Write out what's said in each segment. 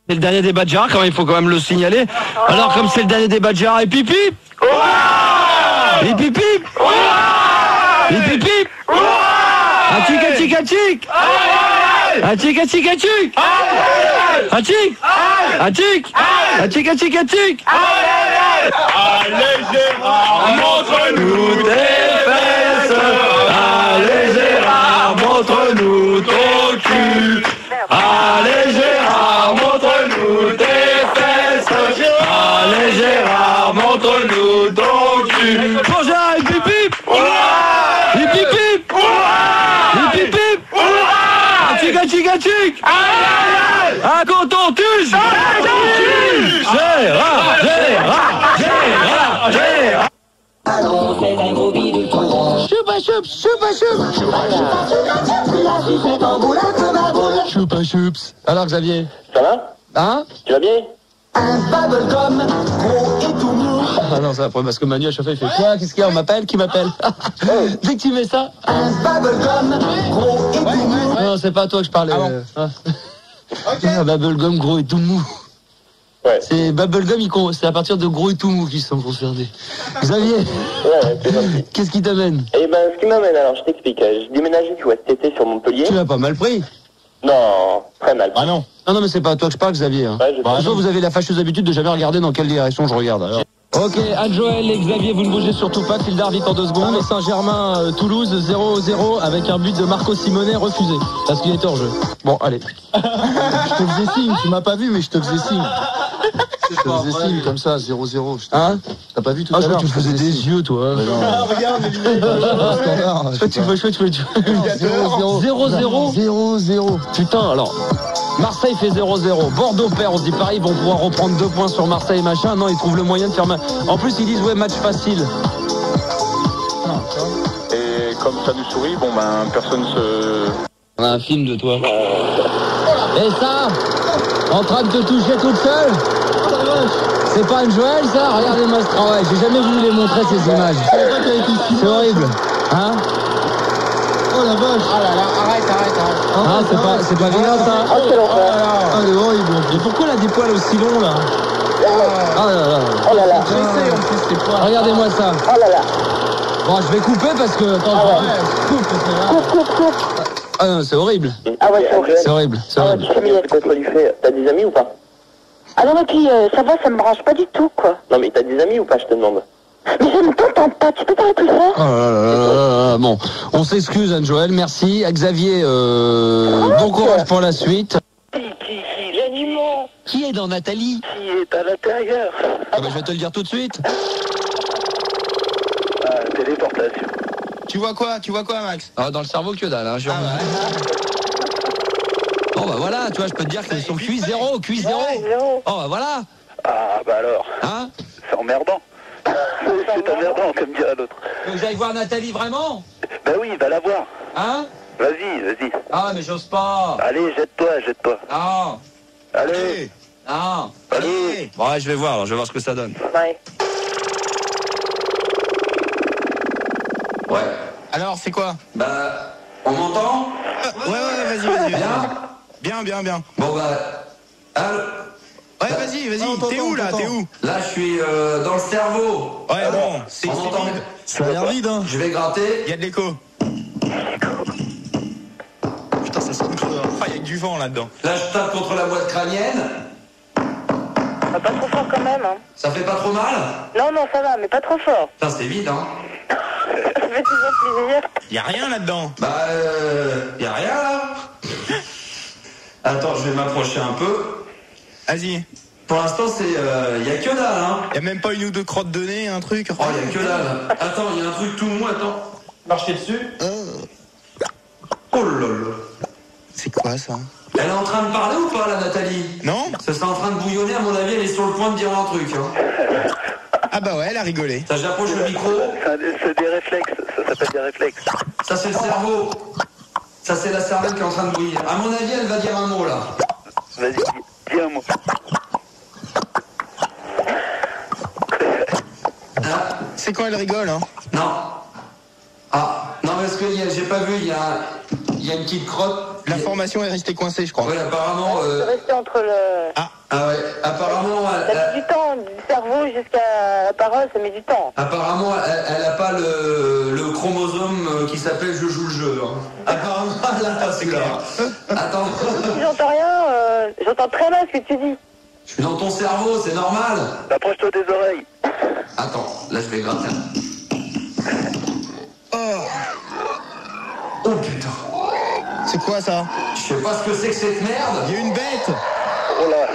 C'est le dernier des Badgers, quand même, il faut quand même le signaler. Alors, comme c'est le dernier des Badgers, et pipi, et pipi, et pipi, achik, achik, achik, achik, achik, achik, achik, achik, achik, achik, achik. Allez Gérard, montre-nous tes fesses. Allez Gérard, montre-nous ton cul. Allez Gérard, montre-nous tes fesses. Allez Gérard, montre-nous ton cul. Bon Gérard, hip hip hip. Hip hip hip. Hip hip hip. Achik achik achik. Ah, quand on tue. Gérard, Gérard, Gérard, Gérard. On fait un gros bidou tout rond. Choupa choups, choupa choups. La sucette en boule comme un boule. Choupa choups. Alors Xavier, Ça va? hein? Tu vas bien? Un bubblegum gros et tout mou. Ah non, c'est un problème parce que Manu à chaque fois il fait quoi? Qu'est-ce qu'il y a? On m'appelle? Qui m'appelle? Dès que tu mets ça. Un bubblegum gros et tout mou. Non, c'est pas à toi que je parlais. Un bubblegum gros et tout mou. Ouais. C'est bubblegum, c'est à partir de gros et tout mou qu'ils sont concernés. Xavier, Ouais, c'est gentil. qu'est-ce qui t'amène? Eh ben, ce qui m'amène, alors, je t'explique. J'ai déménagé, tu vois, cet été sur Montpellier. Tu l'as pas mal pris. Non, très mal. Ah non. Non, mais c'est pas à toi que je parle, Xavier. Hein. Ouais, je sais. Bah, vous avez la fâcheuse habitude de jamais regarder dans quelle direction je regarde. Alors. Ok, Anne-Joël et Xavier, vous ne bougez surtout pas. Fildar vite en 2 secondes. Saint-Germain, Toulouse, 0-0 avec un but de Marco Simonet refusé. Parce qu'il était hors jeu. Bon, allez. Je te faisais signe, tu m'as pas vu, mais je te faisais signe. Je te faisais signe comme ça, 0-0. Hein? T'as pas vu tout à l'heure? Tu faisais des yeux, toi. Regarde, tu veux 0-0. 0-0. Putain, alors. Marseille fait 0-0. Bordeaux perd, on se dit pareil, ils vont pouvoir reprendre 2 points sur Marseille, machin. Non, ils trouvent le moyen de faire mal. En plus, ils disent, ouais, match facile. Et comme ça nous sourit, bon ben personne se... On a un film de toi. Et ça, en train de te toucher toute seule. C'est pas une Joël, ça? Regardez-moi ce travail. J'ai jamais voulu les montrer, ces images. C'est horrible. Hein? Oh la vache. Oh là là, arrête. Ah, c'est pas bien, ça? Ah, c'est l'enfer. Ah, elle est horrible. Et pourquoi elle a des poils aussi longs, là? Ah là là. Oh là là. Regardez-moi ça. Oh là là. Bon, je vais couper parce que... Attends, coupe. Ah non, c'est horrible. Ah ouais, c'est horrible. C'est horrible. C'est Ah ouais, horrible. tu sais peut-être lui fait. T'as des amis ou pas? Ah non, mais puis ça va, ça me branche pas du tout, quoi. Non, mais t'as des amis ou pas, je te demande? Mais je ne t'entends pas, tu peux parler plus fort? Oh là là. Bon, on s'excuse, Anne-Joël, merci. Xavier, bon courage pour la suite. L'animal Qui est dans Nathalie? qui est à l'intérieur. Ah bah, je vais te le dire tout de suite. Téléportation. Tu vois quoi Max? Ah, dans le cerveau, que dalle, hein, Bon bah voilà, tu vois, je peux te dire qu'ils sont cuits 0. Oh bah voilà. Ah bah alors, Hein? c'est emmerdant. C'est emmerdant, comme dirait l'autre. Tu veux que j'aille voir Nathalie vraiment? Bah oui, va la voir. Hein? Vas-y. Ah mais j'ose pas. Allez, jette-toi. Non. Allez. Non. Allez. Bon, ouais, je vais voir ce que ça donne. Ouais. Ouais. Alors c'est quoi? Bah, on m'entend? Ouais, vas-y. Bien. Bon, bah, Ouais, vas-y, t'es où là? T'es où? là, je suis dans le cerveau. Ouais, bon, c'est On m'entend? vide. Ça a l'air vide, hein. Je vais gratter. Il y a de l'écho. Putain, ça se couche. Ah, il y a que du vent là-dedans. Là, je tape contre la boîte crânienne. Pas trop fort quand même, hein. Ça fait pas trop mal? Non, ça va, mais pas trop fort. Putain, c'est vide, hein? Ça fait toujours plaisir. Il y a rien là-dedans. Bah, y a rien, là. Attends, je vais m'approcher un peu. Vas-y. Pour l'instant, y a que dalle, hein? Y a même pas une ou 2 crottes de nez, un truc. Oh, y a que dalle. Attends, y a un truc tout mou, attends. Marchez dessus. Oh là là. C'est quoi ça? Elle est en train de parler ou pas, la Nathalie? Non? Ça serait en train de bouillonner, à mon avis, elle est sur le point de dire un truc, hein. Ah bah ouais, elle a rigolé. Ça, j'approche le micro. C'est des réflexes, ça s'appelle des réflexes. Ça, c'est le cerveau. Ça, c'est la cervelle qui est en train de bouillir. À mon avis, elle va dire un mot, là. Vas-y, dis un mot. C'est quand elle rigole, hein? Non. Ah, non, parce que j'ai pas vu, il y a une petite crotte. La formation est restée coincée, je crois. Oui, apparemment. Je suis restée entre le... Ah ouais, apparemment. Ça met du temps, du cerveau jusqu'à la parole, ça met du temps. Apparemment, elle a pas le chromosome qui s'appelle je joue le jeu. Hein. Apparemment, elle a pas celui-là. Attends. Si j'entends rien, j'entends très mal ce que tu dis. Je suis dans ton cerveau, c'est normal. Approche-toi des oreilles. Attends, là je vais gratter. Oh putain. C'est quoi ça? Je sais pas ce que c'est que cette merde. Il y a une bête. Oh là.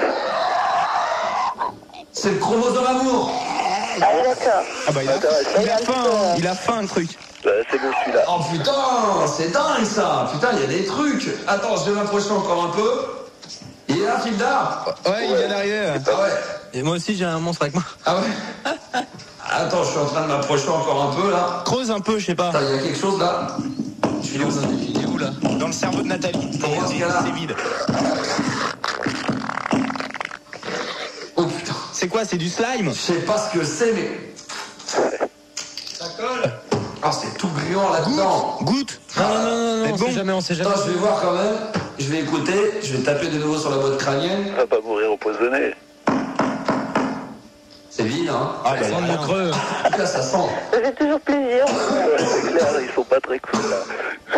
C'est le chromosome amour. Ah oui, d'accord. Ah bah il a faim le truc. C'est beau celui-là. Oh putain, c'est dingue ça. Putain, il y a des trucs. Attends, je vais m'approcher encore un peu. Il est là, Fildar? Ouais, il vient d'arriver. Ah ouais. Et moi aussi j'ai un monstre avec moi. Ah ouais. Attends, je suis en train de m'approcher encore un peu là. Creuse un peu, je sais pas. Attends, il y a quelque chose là. Je suis dans un... Il est où là? Dans le cerveau de Nathalie. Pour voir ce qu'il y a là. C'est vide. Oh putain. C'est quoi? C'est du slime? Je sais pas ce que c'est, mais. Ça colle. Ah, c'est tout brillant là-dedans. Goûte. Non, C'est on bon. sait jamais, on sait jamais. Attends, je vais voir quand même. Je vais écouter. Je vais taper de nouveau sur la boîte crânienne. On va pas mourir empoisonné. C'est vide, hein. Ah bah Sans le creux. En tout cas, ça sent. Ça fait toujours plaisir. C'est clair, ils sont pas très cool là.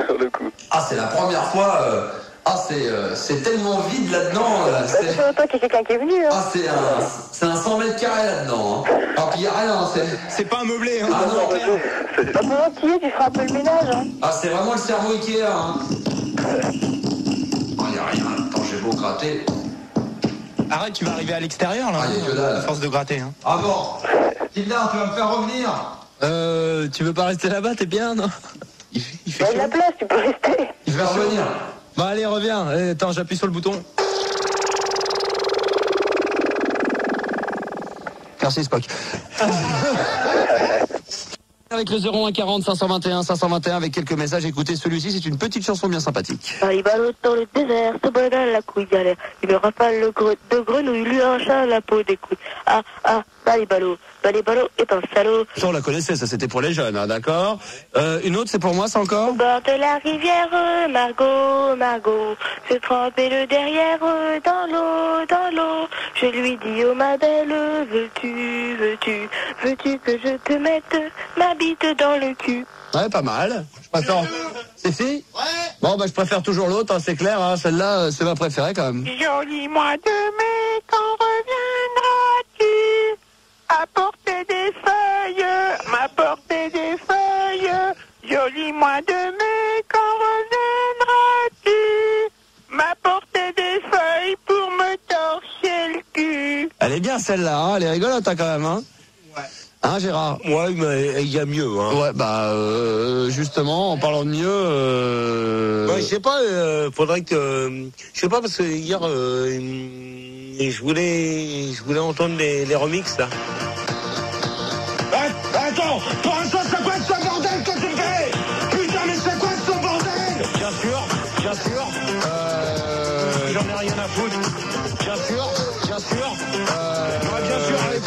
Sur le coup. Ah, c'est la première fois. Ah, c'est tellement vide là-dedans. Ça fait longtemps qu'il y a quelqu'un qui est venu. Hein. Ah, c'est un 100 mètres carrés là-dedans. Hein. Alors qu'il n'y a rien. C'est pas un meublé, hein. Ah non, Bah, pour l'antiller, tu feras un peu le ménage. Hein. ah, c'est vraiment le cerveau Ikea. Hein. Oh, il n'y a rien. Attends, j'ai beau gratter. Arrête, tu vas arriver à l'extérieur là. Ah, y a que dalle. À force de gratter, hein. Ah bon. Tildar, tu vas me faire revenir. Tu veux pas rester là-bas, t'es bien, non? Il Il fait y a de chaud. la place, tu peux rester. Je vais revenir. Bah allez, reviens. Attends, j'appuie sur le bouton. Merci Spock. Avec le 0140 521 521 avec quelques messages, écoutez celui-ci, c'est une petite chanson bien sympathique. Il ballotte dans le désert, se bonne la couille galère. Une rafale de grenouille lui arracha la peau des couilles. Balibalo est un salaud. Ça on la connaissait, ça c'était pour les jeunes, hein, d'accord. Une autre c'est pour moi, ça encore. Au bord de la rivière, Margot, se trempait le derrière dans l'eau. Je lui dis, oh ma belle, veux-tu que je te mette ma bite dans le cul? Ouais, pas mal. Je préfère. C'est fini? Ouais. Bon, bah je préfère toujours l'autre, hein, c'est clair. Hein, celle-là, c'est ma préférée quand même. Joli mois de mai, quand reviendras-tu apporter des feuilles, m'apporter des feuilles? Joli mois de mai, quand reviendras-tu m'apporter des feuilles pour me torcher le cul? Elle est bien celle-là, hein, elle est rigolote hein, quand même. Hein. Ouais. Hein, Gérard? Ouais, mais il y a mieux. Hein. Ouais, bah justement, en parlant de mieux. Ouais, je sais pas. Faudrait que. Je sais pas parce que hier, je voulais entendre les remixes là. Attends, pour un sens, c'est quoi ce bordel que tu fais? Putain, mais c'est quoi ce bordel? Bien sûr. J'en ai rien à foutre. Bien sûr. Ouais, bien sûr, allez,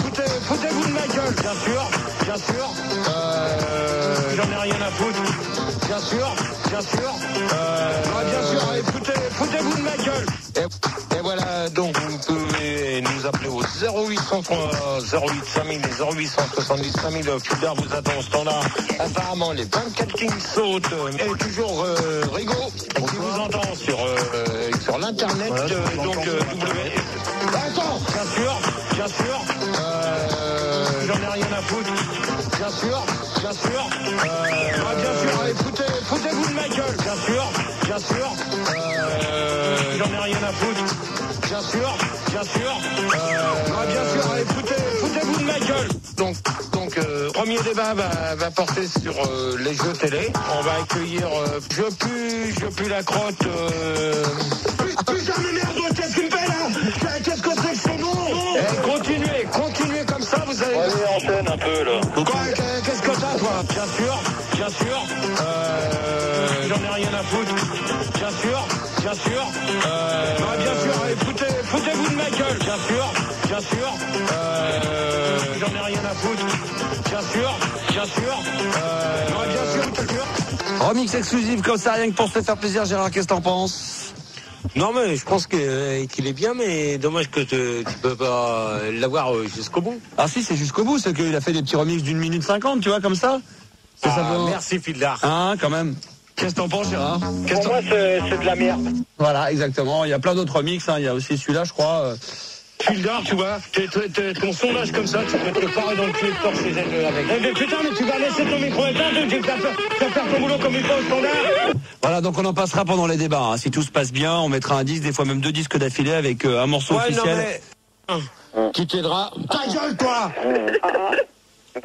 foutez-vous de ma gueule. Bien sûr. J'en ai rien à foutre. Bien sûr. Ouais, bien sûr, allez, foutez-vous de ma gueule. Et voilà, donc vous pouvez nous appeler au 0803 08 5000 et 0870 5000. Fildar vous attend au standard. Apparemment, les 24 Kings sautent. Et toujours Rigaud, qui vous entend sur l'internet. Donc, Attends, bien sûr. J'en ai rien à foutre. Bien sûr. Ouais, bien sûr, allez, foutez-vous de ma gueule. Bien sûr. J'en ai rien à foutre. Bien sûr. Ouais, bien sûr, allez, foutez-vous de ma gueule. Donc, premier débat va porter sur les jeux télé. On va accueillir Je pue la crotte. Putain de merde, qu'est-ce qu'il me fait là? Qu'est-ce que c'est que c'est bon? Continuez comme ça, vous allez. Allez, enchaîne un peu là. Qu'est-ce que t'as toi? Bien sûr. J'en ai rien à foutre. Bien sûr. Ouais, bien sûr, allez, foutez-vous de ma gueule. Bien sûr. J'en ai rien à foutre. Bien sûr. Ouais, bien sûr. Remix exclusif comme ça, rien que pour se faire plaisir. Gérard, qu'est-ce que t'en penses? Non, mais je pense qu'il est bien, mais dommage que tu peux pas l'avoir jusqu'au bout. Ah si, c'est jusqu'au bout, c'est qu'il a fait des petits remix d'1 minute 50, tu vois, comme ça. Merci Fildar. Hein, quand même. Qu'est-ce que t'en penses, Gérard? Pour moi, c'est de la merde. Voilà, exactement. Il y a plein d'autres remix, hein. Il y a aussi celui-là, je crois. Fildar, tu vois, ton sondage comme ça, tu peux te parer dans le cul de porte chez elle avec. Eh ben, putain, mais tu vas laisser ton micro éteint, tu vas faire ton boulot comme il faut au standard. Voilà, donc on en passera pendant les débats. Hein. Si tout se passe bien, on mettra un disque, des fois même 2 disques d'affilée avec un morceau officiel. Non, mais... Qui t'aidera. Ta gueule, toi.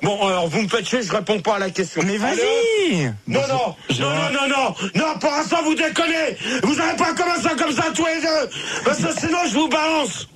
Bon, alors, vous me faites chier, je réponds pas à la question. Mais vas-y. Non, pour l'instant, vous déconnez. Vous n'allez pas commencer comme ça tous les deux. Parce que sinon, je vous balance.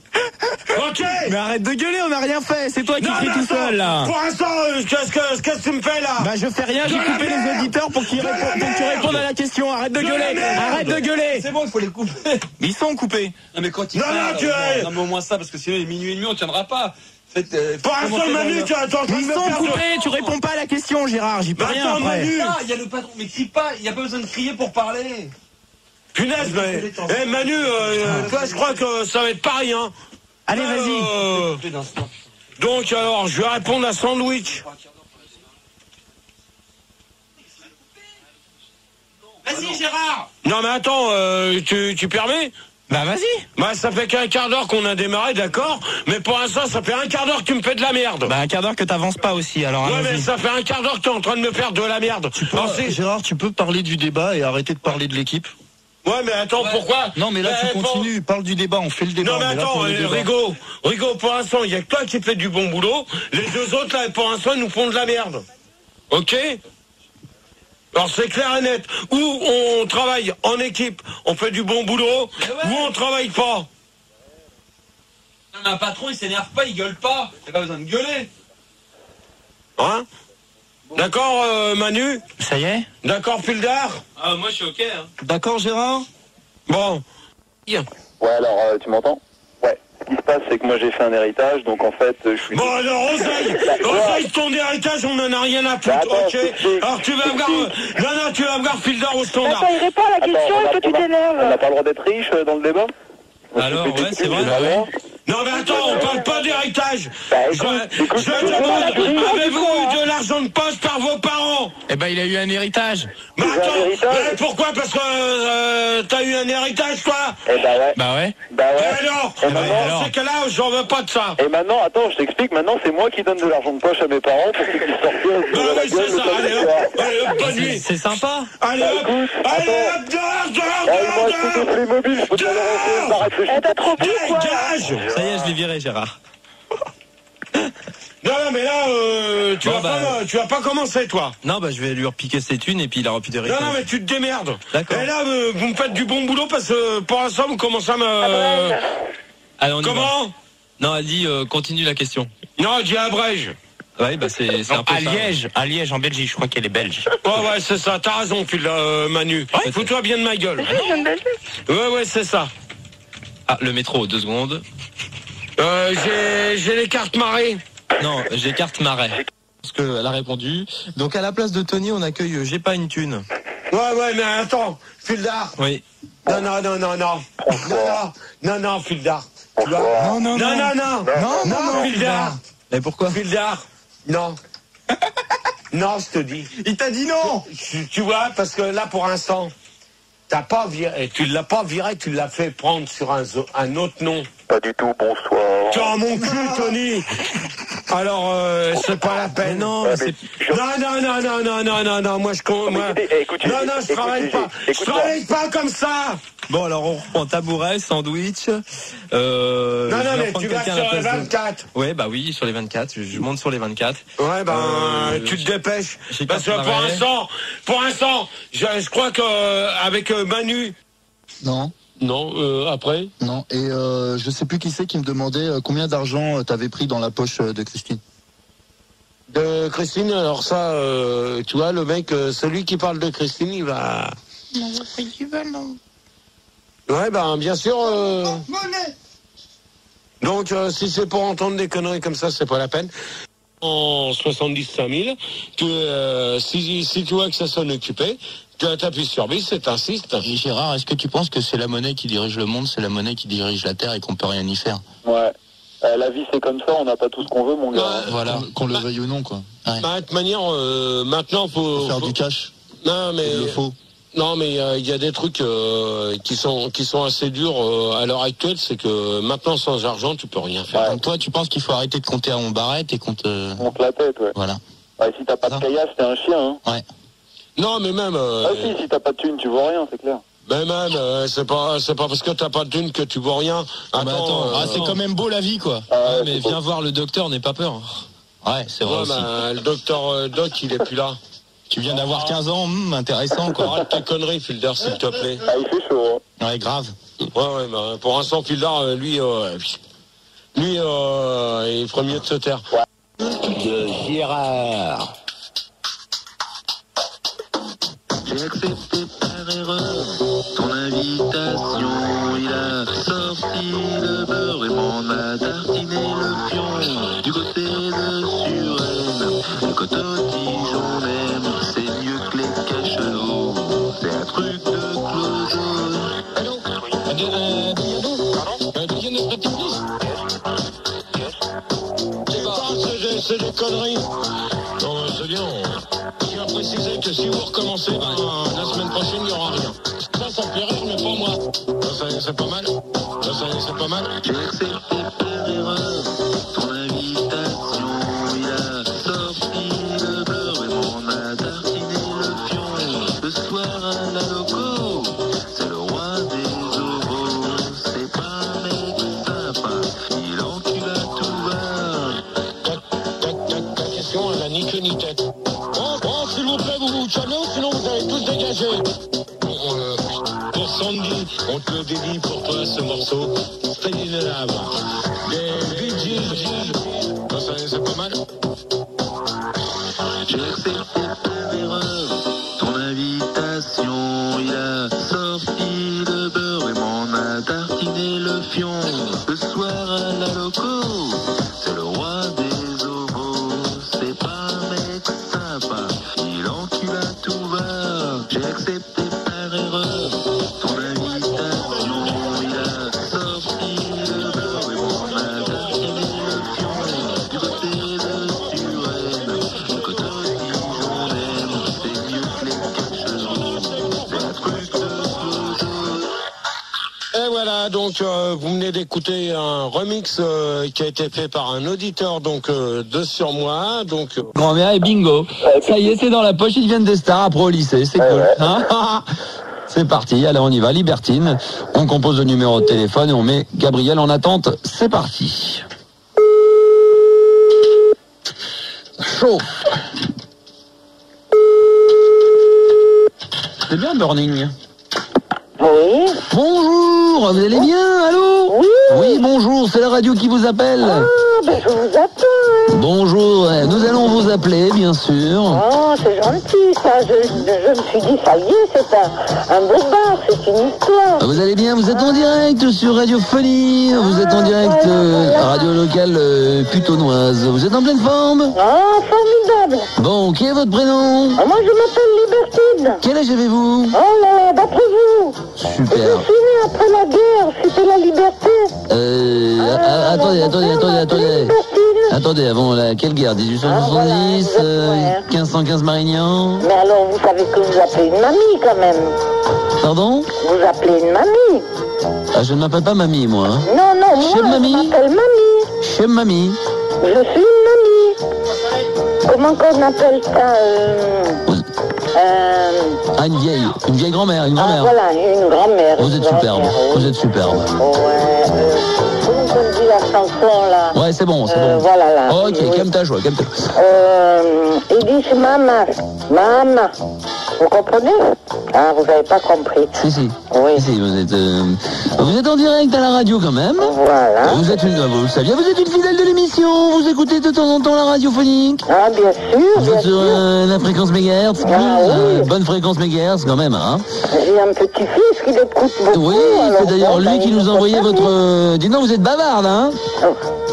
Ok. Mais arrête de gueuler, on n'a rien fait. C'est toi qui cries tout attends, seul, là. Pour l'instant, qu'est-ce que tu me fais, là? Bah, je fais rien, j'ai coupé les auditeurs pour qu'ils répondent à la question. Arrête de gueuler. Arrête de gueuler. C'est bon, il faut les couper. Mais ils sont coupés. Non, mais quand ils non, mais au moins ça, parce que sinon, il est minuit et demi, on tiendra pas. Pour l'instant, Manu, tu attends, ils sont coupés, tu réponds pas à la question, Gérard, j'y peux rien après. Manu. Il y a le patron, mais crie pas, il n'y a pas besoin de crier pour parler. Punaise, mais, Manu, toi, je crois que ça va être pareil, hein. Allez, vas-y. Donc, alors, je vais répondre à Sandwich. Vas-y, Gérard. Non, mais attends, tu permets? Bah, vas-y. Bah, ça fait qu'un quart d'heure qu'on a démarré, d'accord. Mais pour l'instant, ça fait un quart d'heure que tu me fais de la merde. Bah, un quart d'heure que t'avances pas aussi, alors. Ouais, mais ça fait un quart d'heure que t'es en train de me faire de la merde. Gérard, tu peux parler du débat et arrêter de parler de l'équipe? Ouais, mais attends, pourquoi? Non, mais là, tu continues, parle du débat, on fait le débat. Non, mais attends, Rigo, pour l'instant, il y a que toi qui fais du bon boulot. Les deux autres, là, pour l'instant, ils nous font de la merde. Ok? Alors, c'est clair et net. Ou on travaille en équipe, on fait du bon boulot, ou on travaille pas. Non, mais un patron, il s'énerve pas, il gueule pas. Il n'y a pas besoin de gueuler. Hein? D'accord, Manu? Ça y est? D'accord, Fildar? Ah, moi, je suis ok, hein. D'accord, Gérard? Bon. Ouais, alors, tu m'entends? Ouais. Ce qui se passe, c'est que moi, j'ai fait un héritage, donc en fait, je suis... Bon, alors, Oseille, ton héritage, on en a rien à foutre, attends, ok? Alors, tu vas voir... Non, tu vas voir Fildar au standard. Attends, il répond à la question et toi tu On t'énerves. n'a pas le droit d'être riche dans le débat? Alors, ouais, c'est vrai. Non, mais attends, on parle pas d'héritage. Bah, Je demande, avez-vous de l'argent de poche par vos parents? Eh ben, il a eu un héritage. Mais attends, pourquoi? Parce que t'as eu un héritage, toi? Eh bah ouais. Bah ouais. Bah ouais. Et alors? Et maintenant, Dans ces cas-là, j'en veux pas de ça. Et maintenant, attends, je t'explique, maintenant c'est moi qui donne de l'argent de poche à mes parents pour qu'ils puissent sortir Bah de la oui, c'est gueule ça, allez hop, bonne nuit. C'est sympa. Allez hop, moi je fais des Playmobil, je peux te leur pas réfléchir. Eh, t'as trop bu quoi? Dégage. Ça y est, je l'ai viré, Gérard. Non, mais là, tu vas pas commencer, toi. Non, bah, je vais lui repiquer ses thunes et puis il aura plus d'héritage. Non, mais tu te démerdes. D'accord. Et là, vous me faites du bon boulot parce que pour l'instant, vous commencez à me... Allez, on y va. Comment? Non, elle dit continue la question. Non, je dis abrège. Ouais, bah c'est un peu ça. À Liège, en Belgique, je crois qu'elle est belge. Ouais, c'est ça, t'as raison, Manu. Ouais, fous-toi bien de ma gueule. Ah, Ouais, c'est ça. Ah, le métro, 2 secondes. J'ai les cartes marées. Non, j'ai carte marais. Parce qu'elle a répondu. Donc à la place de Tony, on accueille J'ai pas une thune. Ouais, mais attends, Fildar. Oui. Non, Fildar. Tu vois? Non, Fildar. Mais pourquoi? Fildar. Non. Non, je te dis. Il t'a dit non. Tu vois, parce que là, pour l'instant, t'as pas viré, tu l'as pas viré, tu l'as fait prendre sur un autre nom. Pas du tout, bonsoir. Tu as mon cul, Tony. Alors, c'est pas la peine. Non, Ouais, c'est... Non, moi, je travaille pas. Je travaille pas comme ça. Bon, alors on reprend tabouret, sandwich. Non, mais tu vas sur les 24. Ouais, bah oui, sur les 24. Je monte sur les 24. Ouais, tu te dépêches. Parce que pour l'instant, je crois que avec Manu. Non. Non, après. Non. Et je sais plus qui c'est qui me demandait combien d'argent t'avais pris dans la poche de Christine. De Christine, alors ça, tu vois, le mec, celui qui parle de Christine, il va... Ouais, bien sûr. Donc, si c'est pour entendre des conneries comme ça, c'est pas la peine. en 75 000, si tu vois que ça sonne occupé, tu appuies sur bis et t'insistes. Et Gérard, est-ce que tu penses que c'est la monnaie qui dirige le monde, c'est la monnaie qui dirige la Terre et qu'on peut rien y faire? Ouais. La vie c'est comme ça, on n'a pas tout ce qu'on veut, mon gars. Voilà, qu'on le veuille ou non, quoi. Ouais. De toute manière, maintenant faut faire du cash. Non, mais il le faut. Non, mais il y a des trucs qui sont assez durs à l'heure actuelle. C'est que maintenant, sans argent, tu peux rien faire. Ouais. Donc toi, tu penses qu'il faut arrêter de compter à on barrette et qu'on te... Monte la tête, ouais. Voilà. Ouais, si t'as pas de caillasse, t'es un chien, hein. Ouais. Non, mais même... si t'as pas de thune, tu vois rien, c'est clair. Mais même, c'est pas parce que t'as pas de thune que tu vois rien. Attends, c'est quand même beau la vie, quoi. Mais viens voir le docteur, n'aie pas peur. Ouais, c'est vrai aussi. Le docteur Doc, il est plus là. Tu viens d'avoir 15 ans, intéressant, quoi. Arrête ta connerie, Filder, s'il te plaît. Ah, il fait chaud, hein. Ouais, grave. Ouais, bah, pour un sans Filder, lui, il ferait mieux de se taire. De Gérard. J'ai accepté par erreur ton invitation. Il a sorti le beurre et m'en a tartiné le fion. Du côté de Suresnes, le coton-tige on aime. C'est mieux que les cachelots. C'est un truc de clodo. C'est des conneries. Non, c'est bien. Je tiens à préciser que si vous recommencez, la semaine prochaine, il n'y aura rien. Ça fait rire, mais pas moi. C'est pas mal. C'est pas mal. J'ai accepté par erreur ton invitation. Il a sorti le beurre et m'en a tartiné le fion. Le soir à la loco, c'est le roi des oraux. C'est pas un mec sympa, il encule à tout va. Ta question, elle a ni queue ni tête. Oh, s'il vous plaît, vous vous calmez, sinon vous allez tous dégager. Pour Sandy, on te le dédie pour toi ce morceau. C'est une lave. Des Bee Gees. C'est pas mal. J'ai accepté par erreur ton invitation. Il a sorti le beurre et m'en a tartiné le fion. Le soir à la loco, c'est le roi des obos. C'est pas un mec sympa, il encule à tout va. J'ai accepté par erreur ton invitation. Il a sorti le beurre et m'en a tartiné le fion. Du côté de Suresnes, le coton-tige on aime. C'est mieux que les cachelots. C'est un truc de clodo. Et voilà, donc vous venez d'écouter un remix qui a été fait par un auditeur donc de Sur-Moi, donc Grand-mère et bingo. Ça y est, c'est dans la poche, ils deviennent des stars après au lycée, c'est cool. Hein. C'est parti, allez on y va, Libertine. On compose le numéro de téléphone et on met Gabriel en attente. C'est parti. Chaud. C'est bien Burning. Oui. Bonjour, vous allez bien? Allô? Oui. Oui, bonjour, c'est la radio qui vous appelle. Ah, ben je vous attends. Bonjour, nous allons vous appeler, bien sûr. Oh, c'est gentil, ça. Je me suis dit, ça y est, c'est un beau bar, c'est une histoire. Vous allez bien? Vous êtes en direct sur Radiophonie. Vous êtes en direct radio locale putonnoise. Vous êtes en pleine forme? Ah, formidable. Bon, quel est votre prénom? Ah, moi, je m'appelle Libertine. Quel âge avez-vous? Oh là là, d'après vous. Je Super. suis né après la guerre, c'était la liberté. Attendez. Attendez, avant quelle guerre? 1870, 1515 Marignan. Mais alors, vous savez que vous appelez une mamie quand même. Pardon? Vous appelez une mamie. Ah, je ne m'appelle pas mamie, moi. Hein. Non, moi, Chez mamie. je m'appelle mamie. Chez mamie. Je suis une mamie. Comment qu'on appelle ça Ah, une vieille grand-mère, une grand-mère. Voilà, une grand-mère. Vous êtes superbe, vous êtes superbe. Ouais, comment on dit la chanson là? Ouais, c'est bon. Voilà là. Ok, oui. calme ta joie, calme ta. Ils disent maman. Vous comprenez? Ah, vous n'avez pas compris. Si. Oui. Si, vous êtes en direct à la radio quand même. Voilà. Vous le saviez, vous êtes une fidèle de l'émission. Vous écoutez de temps en temps la radiophonique. Ah, bien sûr, Vous bien êtes sur sûr. la fréquence mégahertz. Oui. Bonne fréquence mégahertz quand même, hein. J'ai un petit-fils qui l'écoute beaucoup. Oui, c'est d'ailleurs lui qui nous a envoyé votre... Dis donc, vous êtes bavarde, hein.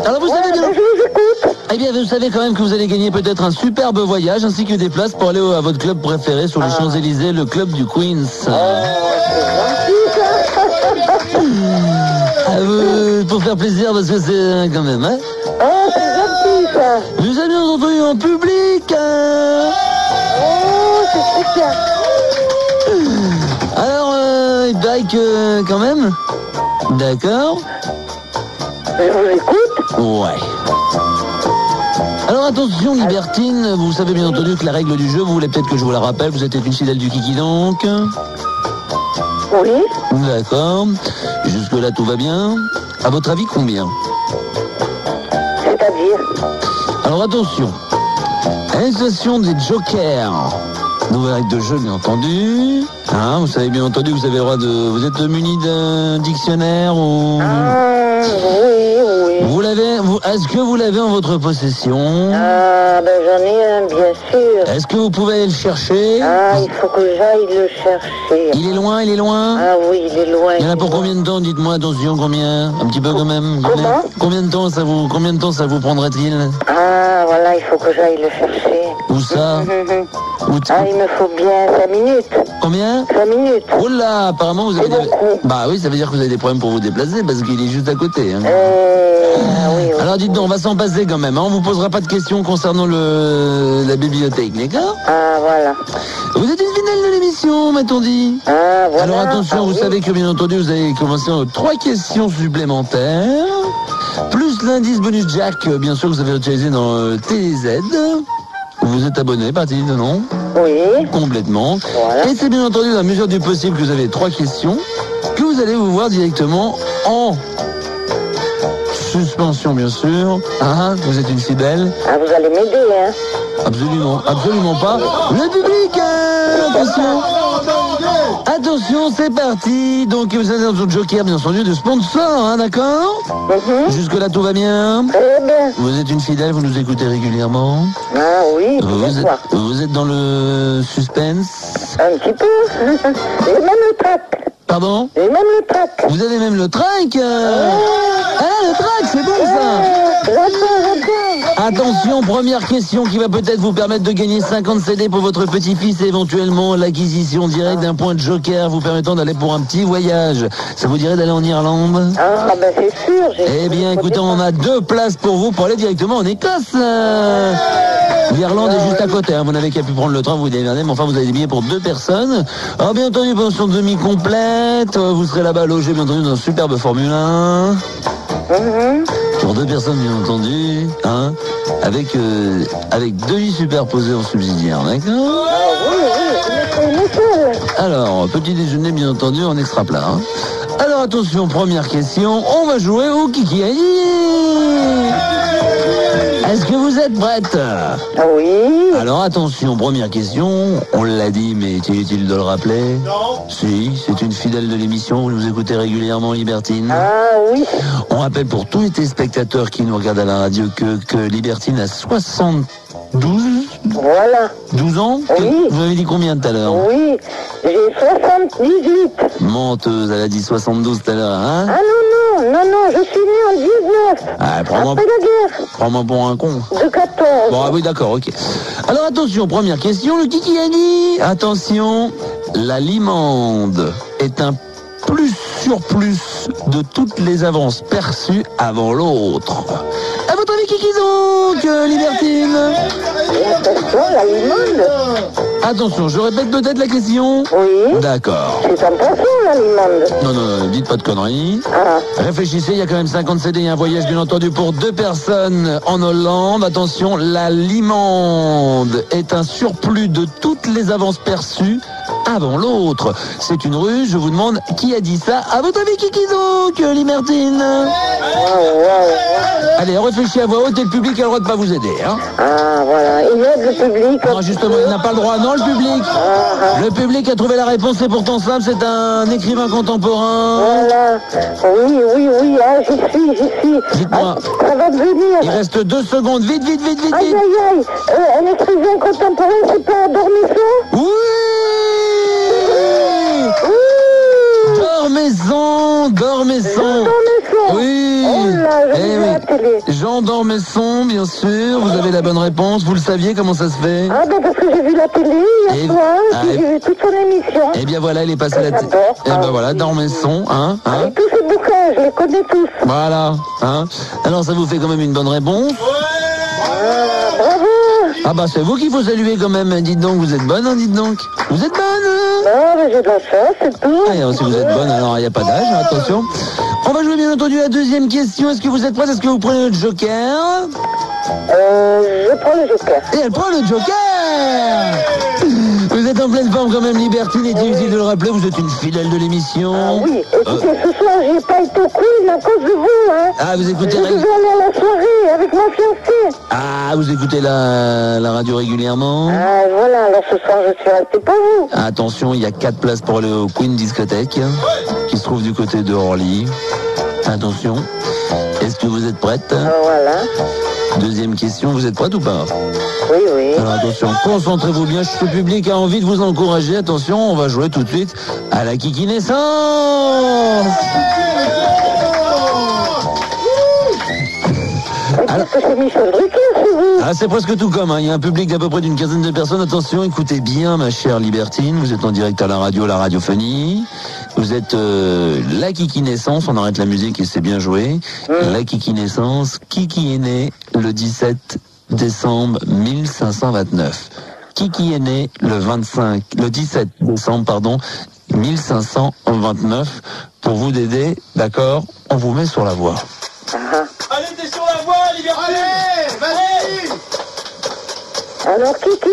Alors vous savez bien... Je vous écoute. Eh bien, vous savez quand même que vous allez gagner peut-être un superbe voyage ainsi que des places pour aller à votre club préféré sur les Champs-Élysées, le club du Queens. Pour faire plaisir parce que c'est quand même, hein. Oh, c'est gentil ça. Vous avez bien entendu en public, hein. Oh, c'est super. Alors, il paraît que quand même. D'accord. Je vous écoute. Ouais. Alors attention, libertine, vous savez bien entendu que la règle du jeu, vous voulez peut-être que je vous la rappelle, vous êtes une fidèle du Kiki donc. Oui. D'accord. Jusque-là, tout va bien. À votre avis, combien? C'est-à-dire? Alors attention. Installation des jokers. Nouvelle règle de jeu, bien entendu. Hein, vous savez bien entendu que vous avez le droit de... Vous êtes muni d'un dictionnaire ou... Oui. Vous l'avez... Est-ce que vous l'avez en votre possession? Ah, ben j'en ai un, bien sûr. Est-ce que vous pouvez aller le chercher? Ah, il faut que j'aille le chercher. Il est loin, il est loin? Ah oui, il est loin. Il y en a pour combien de temps? Dites-moi, attention, combien? Un petit peu quand même. Comment? Combien de temps ça vous prendrait-il? Ah, voilà, il faut que j'aille le chercher. Où ça? Ah, il me faut bien 5 minutes. Combien? 5 minutes. Oh là, apparemment vous avez des... Bah oui, ça veut dire que vous avez des problèmes pour vous déplacer parce qu'il est juste à côté. Hein. Oui. Alors dites donc, on va s'en passer quand même. Hein. On vous posera pas de questions concernant la bibliothèque, d'accord? Ah, voilà. Vous êtes une fidèle de l'émission, m'a-t-on dit? Ah, voilà. Alors attention, vous savez que bien entendu, vous avez commencé 3 questions supplémentaires, plus l'indice bonus Jack, bien sûr, que vous avez utilisé dans TZ. Vous êtes abonné, parti, non? Oui. Complètement. Voilà. Et c'est bien entendu dans la mesure du possible que vous avez 3 questions, que vous allez vous voir directement en suspension, bien sûr. Ah, vous êtes une fidèle. Ah, vous allez m'aider, hein? Absolument pas. Le public, attention. Attention, c'est parti. Donc, vous êtes dans un joker, bien entendu, de sponsor, hein, d'accord? Jusque-là, tout va bien? Très bien. Vous êtes une fidèle, vous nous écoutez régulièrement? Ah oui, vous êtes dans le suspense? Un petit peu. J'ai même le trac. Pardon? J'ai même le trac. Vous avez même le trac? Ah, le trac, c'est bon ça. Attention, première question qui va peut-être vous permettre de gagner 50 CD pour votre petit-fils et éventuellement l'acquisition directe d'un point de joker vous permettant d'aller pour un petit voyage. Ça vous dirait d'aller en Irlande? Ah, ben c'est sûr. Eh bien, écoutez, on a 2 places pour vous pour aller directement en Écosse. L'Irlande est juste à côté, hein. Vous n'avez qu'à pu prendre le train, vous vous démerdez, mais enfin vous avez des billets pour 2 personnes. Alors bien entendu, pension demi-complète, vous serez là-bas logé bien entendu dans un superbe Formule 1. Pour 2 personnes bien entendu, hein, avec 2 lits superposés en subsidiaire, d'accord? Alors, petit déjeuner bien entendu en extra plat. Hein. Alors attention, première question, on va jouer au Kiki a dit. Est-ce que vous êtes prête? Oui. Alors attention, première question, on l'a dit, mais est-il utile de le rappeler? Non. Si, c'est une fidèle de l'émission, vous nous écoutez régulièrement, Libertine. Ah oui. On rappelle pour tous les téléspectateurs qui nous regardent à la radio que Libertine a 72. Voilà. 12 ans? Oui. Vous avez dit combien tout à l'heure? Oui, j'ai 78. Menteuse, elle a dit 72 tout à l'heure, hein? Ah non, je suis né en 19. Ah, après la guerre. Prends-moi pour un con. De 14. Bon, ah oui, d'accord, ok. Alors attention, première question, le Kiki a dit. Attention, la limande est un surplus de toutes les avances perçues avant l'autre. À votre avis, Kiki donc, Libertine? Attention, la limande. Attention, je répète peut-être la question. Oui. D'accord. C'est un poisson, la limande. Non, dites pas de conneries. Ah. Réfléchissez, il y a quand même 50 CD et un voyage bien entendu pour 2 personnes en Hollande. Attention, la limande est un surplus de toutes les avances perçues avant l'autre. C'est une ruse, je vous demande qui a dit ça. À votre avis, Kiki donc, Libertine? Allez, réfléchissez à voix haute et le public a le droit de pas vous aider. Hein. Ah, voilà. Il aide le public. Non, justement, il n'a pas le droit. Non, le public. Le public a trouvé la réponse, c'est pourtant simple. C'est un écrivain contemporain. Voilà. Oui. Ah, j'y suis. Dites-moi. Ah, ça va devenir. Il reste 2 secondes. Vite. Aïe. Un écrivain contemporain, c'est pas Dormesson? Oui. Dormesson. Oui. Oh là, je l'ai vu à la télé. Jean Dormesson, bien sûr. Vous avez la bonne réponse. Vous le saviez, comment ça se fait? Ah, ben parce que j'ai vu la télé hier soir, j'ai vu toute son émission. Eh bien voilà, il est passé à la télé. Eh ben voilà, Dormesson, hein. Et tous ces bouquins, je les connais tous. Voilà, hein. Alors ça vous fait quand même une bonne réponse. Bravo. Ah bah c'est vous qu'il faut saluer quand même. Dites donc, vous êtes bonne, hein, dites donc. Vous êtes bonne, hein. Non, mais j'ai de la chance, c'est tout. Ah, si vous êtes bonne, alors il n'y a pas d'âge, hein, attention. On va jouer bien entendu la deuxième question. Est-ce que vous êtes prête? Est-ce que vous prenez le joker? Je prends le joker. Et elle prend le joker. Vous êtes en pleine forme quand même, Libertine, et inutile de le rappeler, vous êtes une fidèle de l'émission. Ah oui, écoutez, ce soir, j'ai pas été au quiz à cause de vous, hein. Ah, vous écoutez... Je vais aller à la soirée avec mon fiancé. Ah, vous écoutez la radio régulièrement? Ah, voilà, alors ce soir, je suis resté pour vous. Attention, il y a 4 places pour aller au Queen Discothèque, qui se trouve du côté de Orly. Attention, est-ce que vous êtes prête? Voilà. Deuxième question, vous êtes prête ou pas? Oui. Alors attention, concentrez-vous bien, ce public a envie de vous encourager. Attention, on va jouer tout de suite à la Kiki Naissance. Alors, c'est Michel Drucker, c'est vous. Ah, c'est presque tout comme, hein. Il y a un public d'à peu près d'une quinzaine de personnes. Attention, écoutez bien, ma chère Libertine. Vous êtes en direct à la radio, la radiophonie. Vous êtes la Kiki Naissance. On arrête la musique et c'est bien joué. La Kiki Naissance. Kiki est né le 17 décembre 1529. Kiki est né le 17 décembre, 1529. Pour vous aider, d'accord, on vous met sur la voie. Allez, t'es sur la voie, Libertine. Allez, vas-y. Alors, Kiki?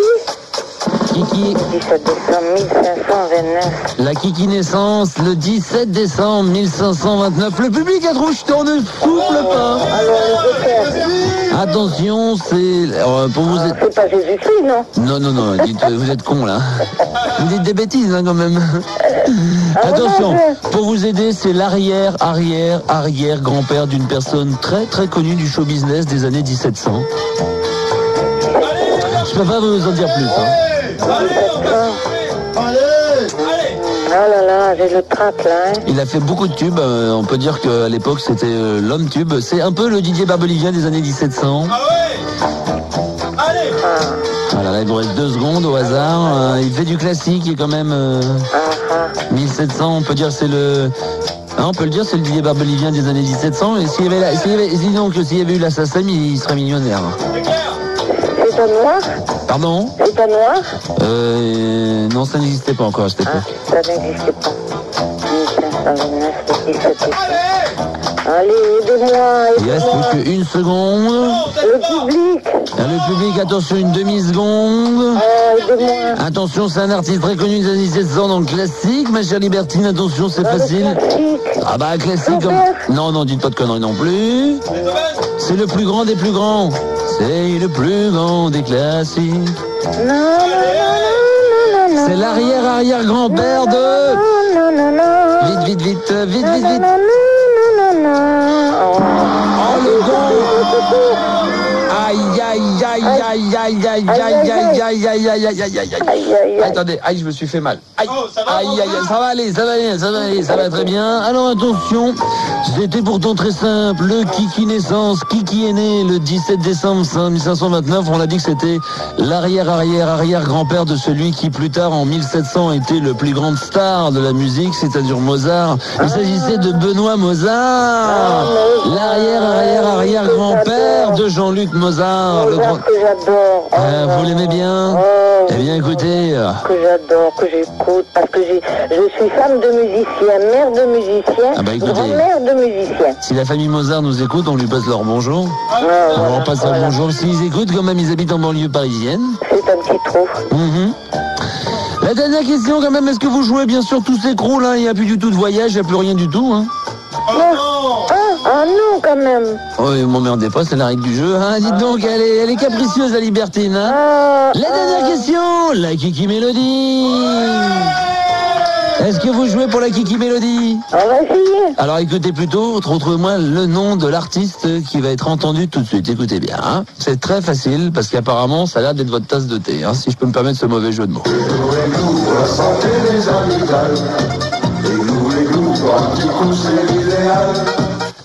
17 décembre 1529. La Kiki Naissance, le 17 décembre 1529. Le public a trop jeté, on ne souffle pas. Attention, c'est... pour vous... C'est pas Jésus-Christ, non? Non, dites, vous êtes con là. Vous dites des bêtises, hein, quand même. Attention, pour vous aider, c'est l'arrière-grand-père d'une personne très très connue du show business des années 1700. Je peux pas vous en dire plus, hein. Oh là là, j'ai le trac là, hein. Il a fait beaucoup de tubes, on peut dire qu'à l'époque c'était l'homme tube. C'est un peu le Didier Barbelivien des années 1700. Voilà, là il vous reste 2 secondes au hasard. Il fait du classique, il est quand même 1700, on peut dire c'est le... on peut le dire, c'est le Didier Barbelivien des années 1700. Et s'il y avait eu l'assassin, il serait millionnaire. C'est un noir? Pardon? C'est un noir? Non, ça n'existait pas encore à cette époque. Ça n'existait pas. 1529, 17 décembre. Allez, aidez-moi. Il reste plus qu'une seconde. Le public. Le public, attention, une demi-seconde. Aidez-moi. Attention, c'est un artiste très connu des années 1700, donc classique, ma chère Libertine, attention, c'est facile. Ah bah, classique comme... Non, dites pas de conneries non plus. C'est le plus grand des plus grands. C'est le plus grand des classiques. C'est l'arrière-grand-père de... Vite. Oh, le gong. Aïe. Attendez, je me suis fait mal. Aïe, ça va aller, ça va très bien. Alors attention, c'était pourtant très simple. Le Kiki Naissance, Kiki est né le 17 décembre 1529. On l'a dit que c'était l'arrière-grand-père de celui qui plus tard en 1700 était le plus grand star de la musique, c'est-à-dire Mozart. Il s'agissait de Benoît Mozart, l'arrière-grand-père de Jean-Luc Mozart. Le grand... que j'adore. Vous l'aimez bien? Eh bien, écoutez... Que j'adore, que j'écoute, parce que je suis femme de musicien, mère de musicien, grand-mère de musicien. Si la famille Mozart nous écoute, on lui passe leur bonjour. On leur passe leur bonjour. S'ils écoutent, quand même, ils habitent en banlieue parisienne. C'est un petit trou. La dernière question, quand même, est-ce que vous jouez? Bien sûr, tout s'écroule, hein. Il n'y a plus du tout de voyage, il n'y a plus rien du tout, hein. Ah non, quand même. Oh, vous m'emmerdez pas, c'est la règle du jeu. Hein. Dites donc, elle est capricieuse, la Libertine. Hein. La dernière question, la Kiki Mélodie. Est-ce que vous jouez pour la Kiki Mélodie? On va essayer. Alors écoutez plutôt, retrouvez-moi le nom de l'artiste qui va être entendu tout de suite. Écoutez bien, hein. C'est très facile parce qu'apparemment ça a l'air d'être votre tasse de thé, hein, si je peux me permettre ce mauvais jeu de mots.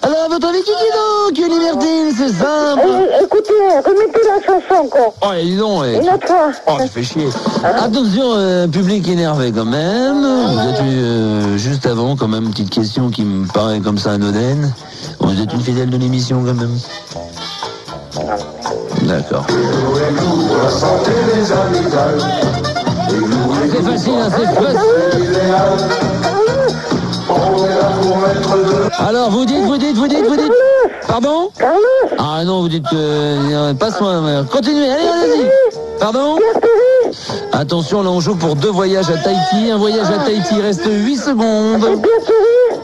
Alors à votre avis, qui donc, Libertine? C'est simple. Écoutez, remettez la chanson encore. Oh, dis donc. Une autre fois. Oh, ça fait chier. Attention, public énervé quand même. Vous êtes juste avant, quand même, une petite question qui me paraît comme ça anodine. Vous êtes une fidèle de l'émission quand même. D'accord. C'est facile, hein, c'est facile. Alors, vous dites. Pardon? Ah non, vous dites passe-moi. Continuez, allez. Pardon? Attention, là on joue pour 2 voyages à Tahiti. Un voyage à Tahiti, il reste 8 secondes.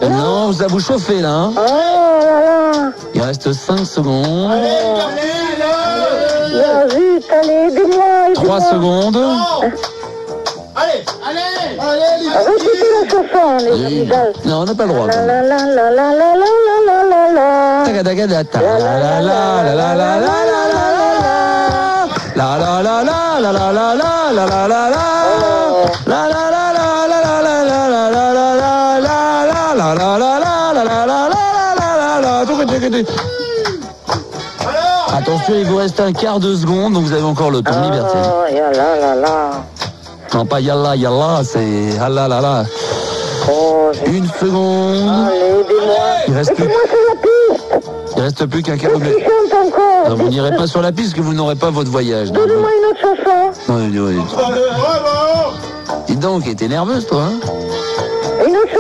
Non, ça vous chauffez là. Hein. Il reste 5 secondes. Allez, aidez-moi. 3 secondes. Allez. Répétez la chanson, les amis. Non, on n'a pas le droit. Attention, il vous reste un quart de seconde, donc vous avez encore le temps, Libertine. Non, pas yalla, c'est halalala. Une seconde. Il reste plus. Il reste plus qu'un quart de seconde. Non, vous n'irez pas sur la piste que vous n'aurez pas votre voyage. Donnez-moi une autre chanson. Dis donc, t'es nerveuse toi, hein? Une autre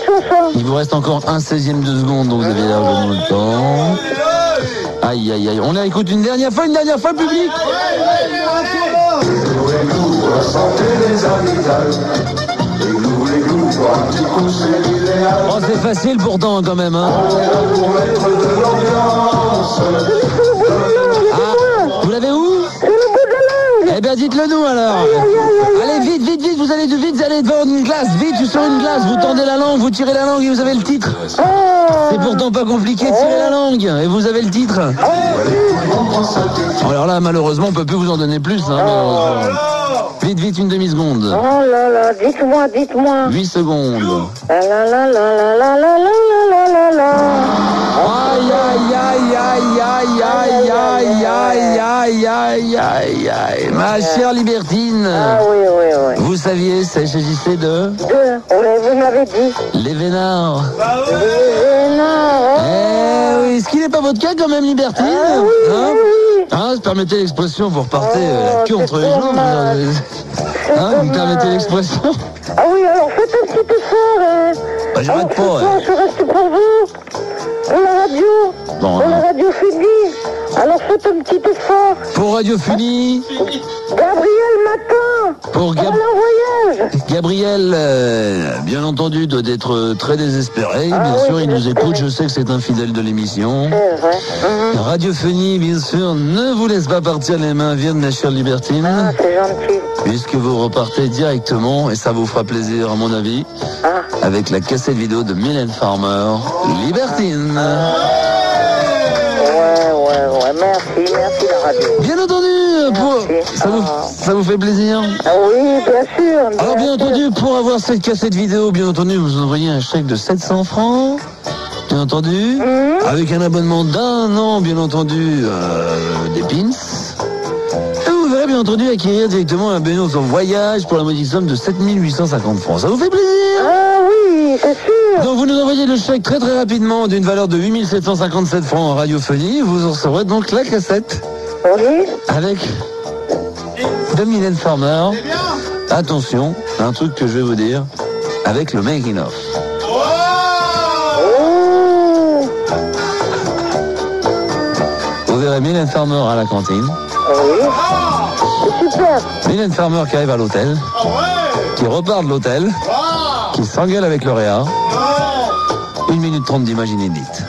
chanson. Il vous reste encore un 16e de seconde, donc vous avez largement le temps. Aïe. On la écoute une dernière fois, public. Oh, c'est facile pourtant quand même, hein. Ah, vous l'avez où? Eh bien, dites-le nous alors. Allez, vite, vous allez devant une glace, vite, sur une glace, vous tendez la langue, vous tirez la langue et vous avez le titre. C'est pourtant pas compliqué de tirer la langue et vous avez le titre. Alors là, malheureusement, on peut plus vous en donner plus, hein, malheureusement. Vite, une demi-seconde. Oh là là, dites-moi. 8 secondes. Aïe. Ma chère Libertine. Ah oui. Vous saviez, ça s'agissait de... Vous m'avez dit. Les Vénards. Les Vénards. Eh oui, est-ce qu'il n'est pas votre cas quand même, Libertine? Oui. Hein, permettez l'expression, vous repartez la queue entre les jambes. Hein, vous me permettez l'expression? Ah oui, alors faites un petit effort. Bah, j'arrête pas. Je reste pour vous. Pour la radio. Bon, pour la radio Funie. Alors faites un petit effort. Pour Radio Funie. Gabriel Matin. Pour voyage. Gabriel, bien entendu, doit être très désespéré. Bien sûr, il nous écoute. Je sais que c'est un fidèle de l'émission. C'est vrai. Radio Funie, bien sûr, ne vous laisse pas partir les mains vides, ma chère Libertine. Ah, c'est gentil. Puisque vous repartez directement, et ça vous fera plaisir à mon avis, avec la cassette vidéo de Mylène Farmer, Libertine. Ouais, merci la radio. Bien entendu, ça vous fait plaisir? Ah oui, bien sûr. Alors bien entendu, pour avoir cette cassette vidéo, bien entendu, vous envoyez un chèque de 700 francs, bien entendu, avec un abonnement d'1 an, bien entendu, des pins. Et vous verrez bien entendu acquérir directement un bénéfice en voyage pour la modique somme de 7850 francs. Ça vous fait plaisir? Ah oui, c'est sûr. Donc vous nous envoyez le chèque très rapidement d'une valeur de 8757 francs en radiophonie. Vous en recevrez donc la cassette. Oui. Avec de Mylène Farmer. Attention, un truc que je vais vous dire, avec le making of. Vous verrez Mylène Farmer à la cantine. Oui. C'est super. Mylène Farmer qui arrive à l'hôtel, qui repart de l'hôtel, qui s'engueule avec le réa. 1 minute 30 d'image inédite.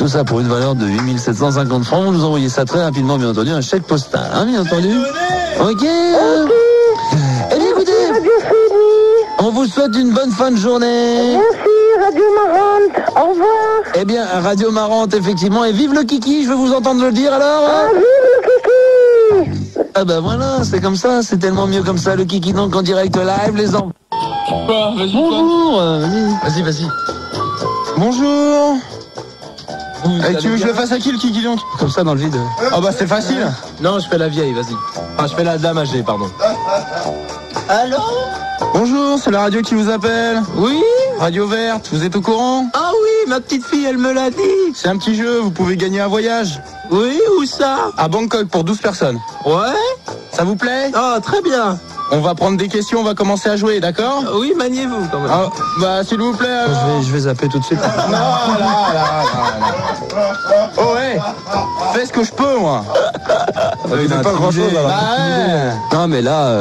Tout ça pour une valeur de 8 750 francs. Vous nous envoyez ça très rapidement, bien entendu, un chèque postal, hein, bien entendu. Ok. Eh bien, écoutez, on vous souhaite une bonne fin de journée. Merci, Radio Marante. Au revoir. Eh bien, Radio Marante, effectivement. Et vive le kiki, je veux vous entendre le dire alors. Vive le kiki. Ah bah voilà, c'est comme ça, c'est tellement mieux comme ça, le kiki donc en direct live, les enfants. Bonjour. Vas-y. Bonjour. Tu veux que je le fasse à qui le kiki donc? Comme ça dans le vide. Ah bah c'est facile. Non, je fais la vieille, vas-y. Enfin, je fais la dame âgée, pardon. Allô? Bonjour, c'est la radio qui vous appelle. Oui? Radio Verte, vous êtes au courant? Ah oui, ma petite fille, elle me l'a dit. C'est un petit jeu, vous pouvez gagner un voyage. Oui, où ça? À Bangkok pour 12 personnes. Ouais? Ça vous plaît? Ah, très bien. On va prendre des questions, on va commencer à jouer, d'accord? Oui, maniez-vous quand même. Ah, bah s'il vous plaît alors. Je vais zapper tout de suite. Non, là. Oh ouais, fais ce que je peux moi. C'est pas grand chose. Bah ouais. Non mais là,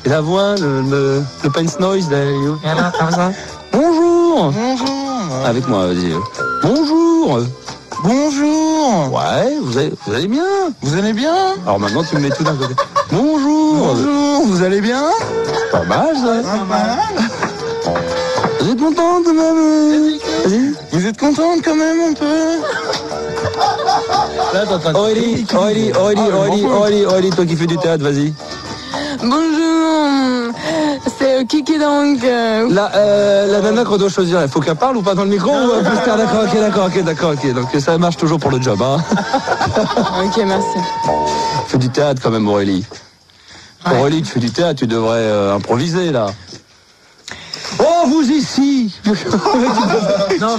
et la voix, le pince noise, là, comme ça. Bonjour. Avec moi, vas-y. Bonjour. Ouais, vous allez bien? Vous allez bien? Alors maintenant tu me mets tout d'un côté. Bonjour, vous allez bien? Pas mal ça. Pas mal. Vous êtes contente même? Vas-y. Vous êtes contente quand même un peu? Là, t'es en train de... Aurélie, toi qui fais du théâtre, vas-y. Bonjour, c'est Kiki donc. La nana qu'on doit choisir, il faut qu'elle parle ou pas dans le micro ou un poster? D'accord, ok. Donc ça marche toujours pour le job, hein. Ok, merci. Tu fais du théâtre quand même, Aurélie. Ouais. Aurélie, tu fais du théâtre, tu devrais improviser là. Oh, vous ici. Non,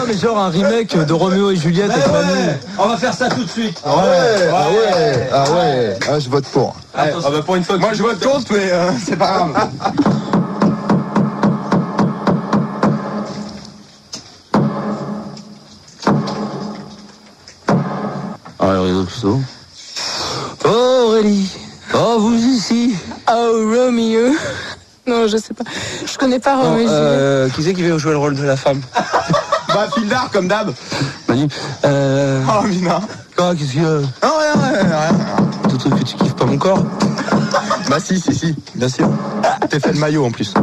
mais genre un remake de Roméo et Juliette avec Manu. On va faire ça tout de suite. Ah ouais. Ah, je vote pour. Ah bah pour une fois que moi je vote contre, mais c'est pas grave. Ah, le réseau tout ça. Oh, Aurélie. Oh, vous ici. Oh, Roméo. Non, je sais pas. Je connais pas Roméo et Juliette. Qui c'est qui veut jouer le rôle de la femme? Bah, Fildar, comme d'hab. Manu. Oh, Mina. Quoi, qu'est-ce qu'il y a? Non, rien. Tout truc que tu kiffes pas mon corps? Bah, si, bien sûr. T'es fait le maillot en plus.